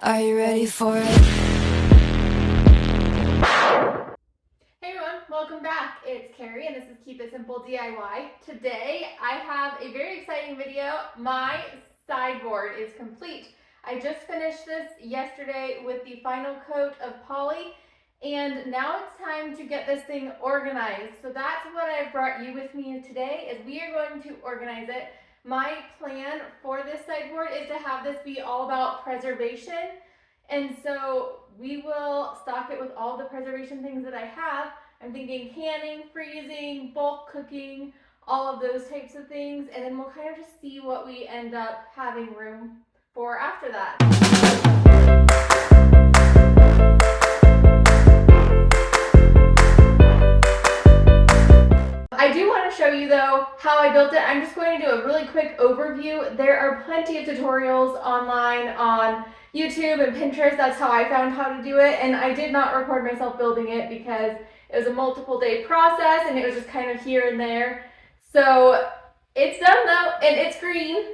Are you ready for it? Hey everyone, welcome back. It's Carrie and this is Keep It Simple DIY. Today I have a very exciting video. My sideboard is complete. I just finished this yesterday with the final coat of poly and now it's time to get this thing organized. So that's what I've brought you with me today is we are going to organize it. My plan for this sideboard is to have this be all about preservation. And so we will stock it with all the preservation things that I have. I'm thinking canning, freezing, bulk cooking, all of those types of things. And then we'll kind of just see what we end up having room for after that. I do want to show you though how I built it. I'm just going to do a really quick overview. There are plenty of tutorials online on YouTube and Pinterest. That's how I found how to do it. And I did not record myself building it because it was a multiple day process and it was just kind of here and there. So it's done though, and it's green.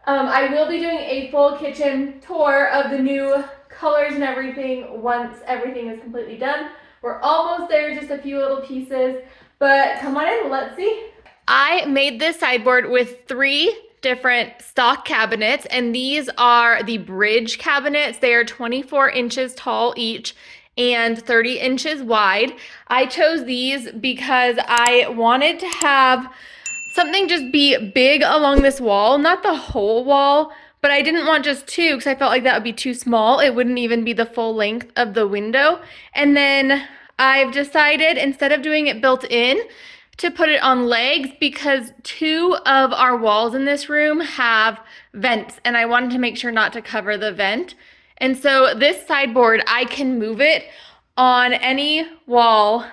I will be doing a full kitchen tour of the new colors and everything once everything is completely done. We're almost there, just a few little pieces. But come on in, let's see. I made this sideboard with 3 different stock cabinets, and these are the bridge cabinets. They are 24 inches tall each and 30 inches wide. I chose these because I wanted to have something just be big along this wall, not the whole wall, but I didn't want just 2 because I felt like that would be too small. It wouldn't even be the full length of the window. And then I've decided, instead of doing it built in, to put it on legs because 2 of our walls in this room have vents and I wanted to make sure not to cover the vent. And so this sideboard, I can move it on any wall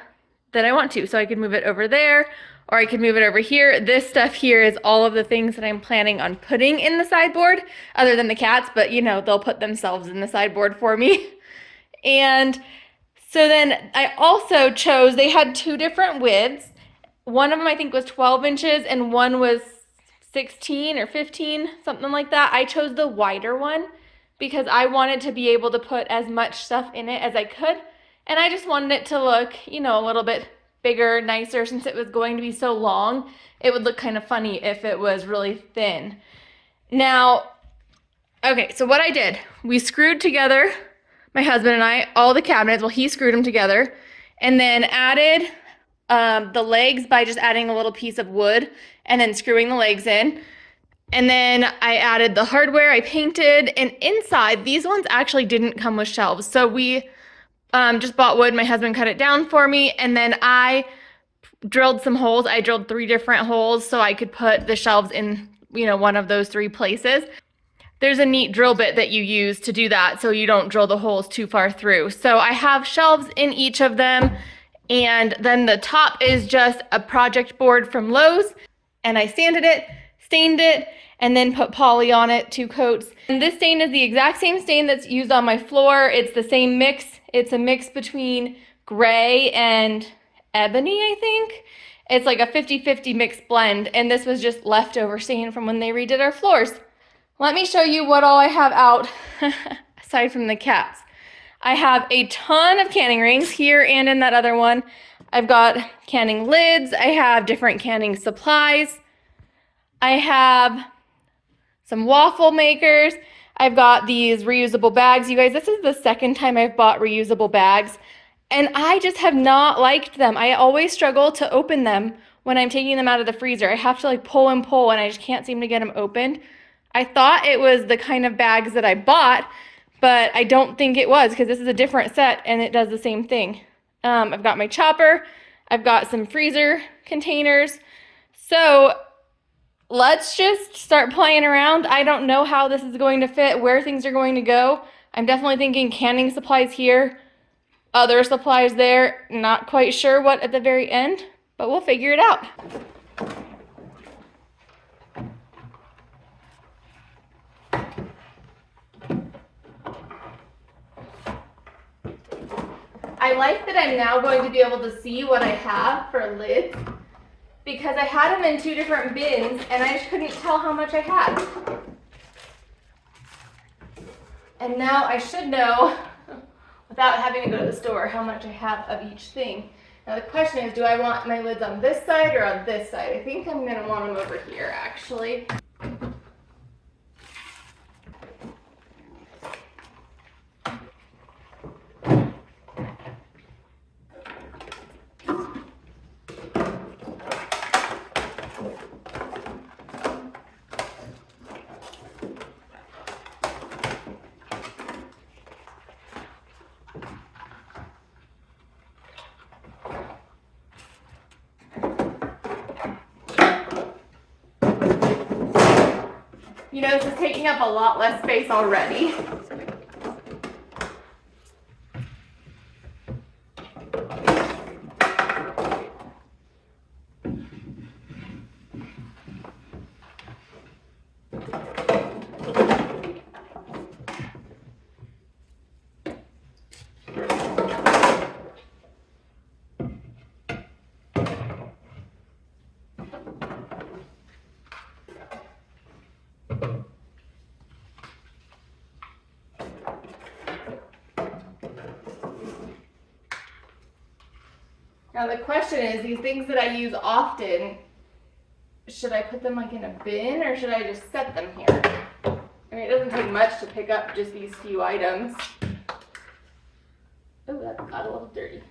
that I want to. So I could move it over there or I could move it over here. This stuff here is all of the things that I'm planning on putting in the sideboard, other than the cats, but you know, they'll put themselves in the sideboard for me. And so then I also chose, they had 2 different widths. One of them I think was 12 inches and one was 16 or 15, something like that. I chose the wider one because I wanted to be able to put as much stuff in it as I could. And I just wanted it to look, you know, a little bit bigger, nicer. Since it was going to be so long, it would look kind of funny if it was really thin. Now, okay, so what I did, we screwed together, my husband and I, all the cabinets. Well, he screwed them together and then added the legs by just adding a little piece of wood and then screwing the legs in. And then I added the hardware, I painted, and inside, these ones actually didn't come with shelves. So we just bought wood, my husband cut it down for me, and then I drilled some holes. I drilled 3 different holes so I could put the shelves in, you know, one of those 3 places. There's a neat drill bit that you use to do that so you don't drill the holes too far through. So I have shelves in each of them, and then the top is just a project board from Lowe's, and I sanded it, stained it, and then put poly on it, 2 coats. And this stain is the exact same stain that's used on my floor. It's the same mix. It's a mix between gray and ebony, I think. It's like a 50-50 mixed blend, and this was just leftover stain from when they redid our floors. Let me show you what all I have out, aside from the cats. I have a ton of canning rings here and in that other one. I've got canning lids. I have different canning supplies. I have some waffle makers. I've got these reusable bags. You guys, this is the second time I've bought reusable bags, and I just have not liked them. I always struggle to open them when I'm taking them out of the freezer. I have to like pull and pull, and I just can't seem to get them opened. I thought it was the kind of bags that I bought, but I don't think it was because this is a different set and it does the same thing. I've got my chopper. I've got some freezer containers. So let's just start playing around. I don't know how this is going to fit, where things are going to go. I'm definitely thinking canning supplies here, other supplies there. Not quite sure what at the very end, but we'll figure it out. I like that I'm now going to be able to see what I have for lids because I had them in 2 different bins and I just couldn't tell how much I had. And now I should know, without having to go to the store, how much I have of each thing. Now the question is, do I want my lids on this side or on this side? I think I'm gonna want them over here, actually. You know, this is taking up a lot less space already. Now the question is, these things that I use often, should I put them like in a bin or should I just set them here? I mean, it doesn't take much to pick up just these few items. Oh, that got a little dirty.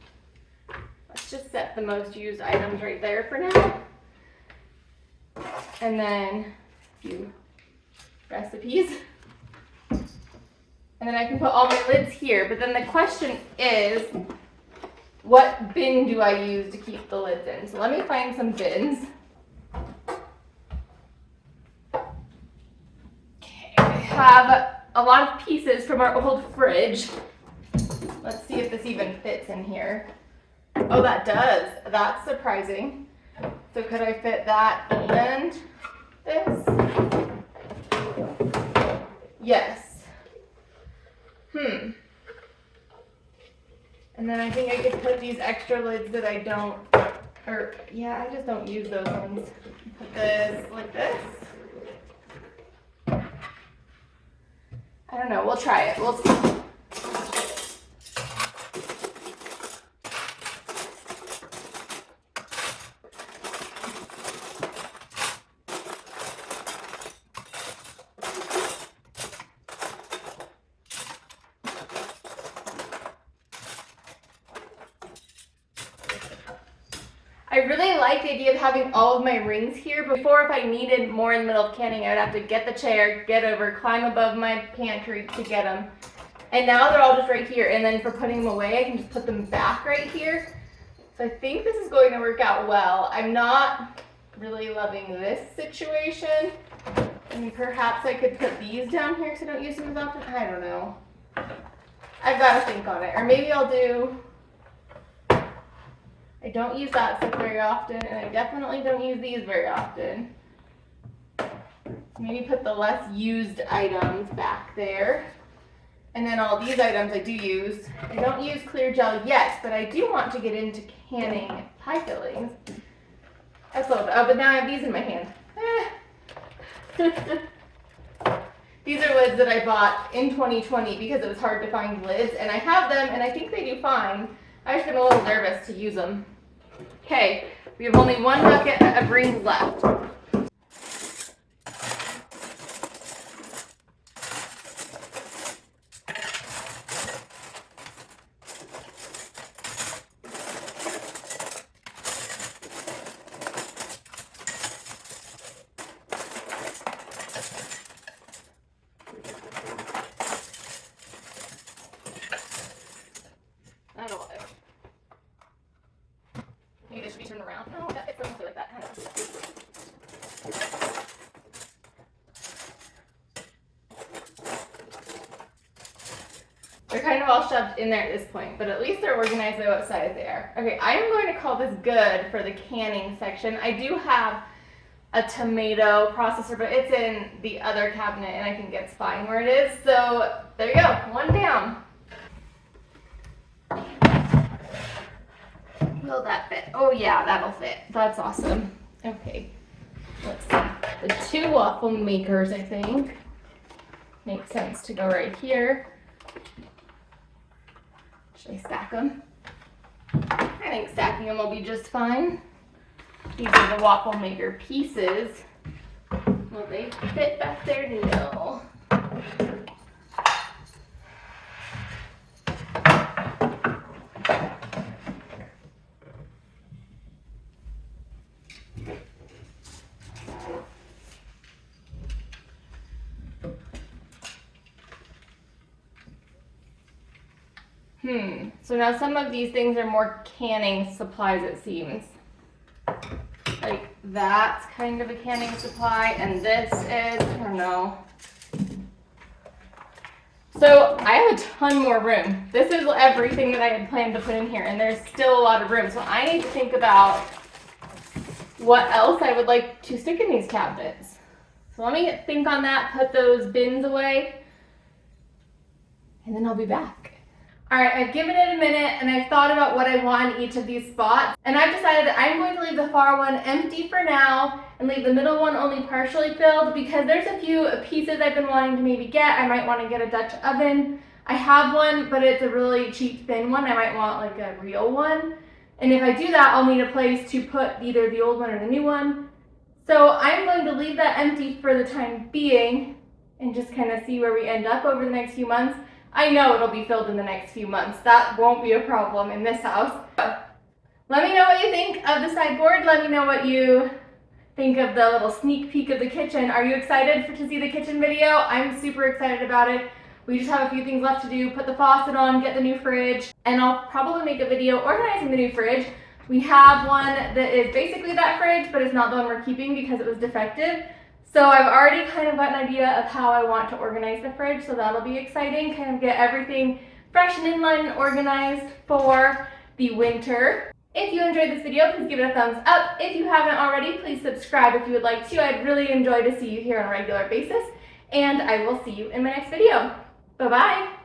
Let's just set the most used items right there for now. And then a few recipes. And then I can put all my lids here. But then the question is, what bin do I use to keep the lids in? So let me find some bins. Okay, I have a lot of pieces from our old fridge. Let's see if this even fits in here. Oh, that does. That's surprising. So could I fit that and this? Yes. And then I think I could put these extra lids that I don't, or yeah, I just don't use those ones. Put this like this. I don't know, we'll try it, we'll see. I really like the idea of having all of my rings here. Before, if I needed more in the middle of canning, I would have to get the chair, get over, climb above my pantry to get them. And now they're all just right here. And then for putting them away, I can just put them back right here. So I think this is going to work out well. I'm not really loving this situation. I mean, perhaps I could put these down here because I don't use them as often. I don't know. I've got to think on it. Or maybe I'll do... I don't use that stuff very often, and I definitely don't use these very often. Maybe put the less used items back there. And then all these items I do use. I don't use clear gel yet, but I do want to get into canning pie fillings. That's a little bit, oh, but now I have these in my hand. These are lids that I bought in 2020 because it was hard to find lids, and I have them, and I think they do fine. I just been a little nervous to use them. Okay, we have only one bucket of rings left. That'll work. Maybe this should be turned around. No, that fits like that. They're kind of all shoved in there at this point, but at least they're organized by what size they are. Okay, I am going to call this good for the canning section. I do have a tomato processor, but it's in the other cabinet and I think it's fine where it is. So there you go, one down. Will that fit? Oh yeah, that'll fit. That's awesome. Okay, let's see. The two waffle makers, I think. makes sense to go right here. Should I stack them? I think stacking them will be just fine. These are the waffle maker pieces. Will they fit back there? No. So now some of these things are more canning supplies, it seems. Like that's kind of a canning supply, and this is, I don't know. So I have a ton more room. This is everything that I had planned to put in here, and there's still a lot of room. So I need to think about what else I would like to stick in these cabinets. So let me think on that, put those bins away, and then I'll be back. All right, I've given it a minute and I've thought about what I want in each of these spots, and I've decided that I'm going to leave the far one empty for now and leave the middle one only partially filled, because there's a few pieces I've been wanting to maybe get. I might want to get a Dutch oven. I have one, but it's a really cheap thin one. I might want like a real one. And if I do that, I'll need a place to put either the old one or the new one. So I'm going to leave that empty for the time being and just kind of see where we end up over the next few months. I know it'll be filled in the next few months. That won't be a problem in this house. Let me know what you think of the sideboard. Let me know what you think of the little sneak peek of the kitchen. Are you excited to see the kitchen video? I'm super excited about it. We just have a few things left to do. Put the faucet on, get the new fridge, and I'll probably make a video organizing the new fridge. We have one that is basically that fridge, but it's not the one we're keeping because it was defective. So I've already kind of got an idea of how I want to organize the fridge, so that'll be exciting. Kind of get everything fresh and in line and organized for the winter. If you enjoyed this video, please give it a thumbs up. If you haven't already, please subscribe if you would like to. I'd really enjoy to see you here on a regular basis, and I will see you in my next video. Bye-bye.